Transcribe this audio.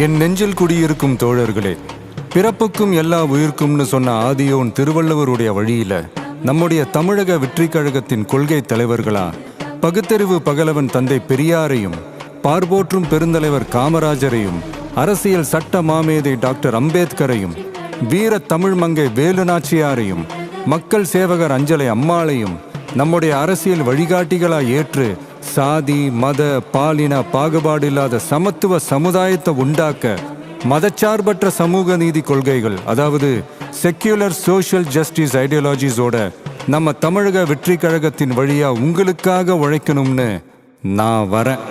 என் நெஞ்சில் குடியிருக்கும் தோழர்களே, பிறப்புக்கும் எல்லா உயிர்க்கும்னு சொன்ன ஆதியோன் திருவள்ளுவருடைய வழியில நம்முடைய தமிழக வெற்றி கழகத்தின் கொள்கை தலைவர்களா பகுத்தறிவு பகலவன் தந்தை பெரியாரையும், பார்போற்றும் பெருந்தலைவர் காமராஜரையும், அரசியல் சட்ட மாமேதை டாக்டர் அம்பேத்கரையும், வீர தமிழ் மங்கை வேலு நாச்சியாரையும், மக்கள் சேவகர் அஞ்சலை அம்மாளையும் நம்முடைய அரசியல் வழிகாட்டிகளாய் ஏற்று சாதி மத பாலின பாகுபாடு இல்லாத சமத்துவ சமுதாயத்தை உண்டாக்க மதச்சார்பற்ற சமூக நீதி கொள்கைகள், அதாவது செக்யூலர் சோஷியல் ஜஸ்டிஸ் ஐடியாலஜிஸோட நம்ம தமிழக வெற்றி கழகத்தின் வழியா உங்களுக்காக உழைக்கணும்னு நான் வரேன்.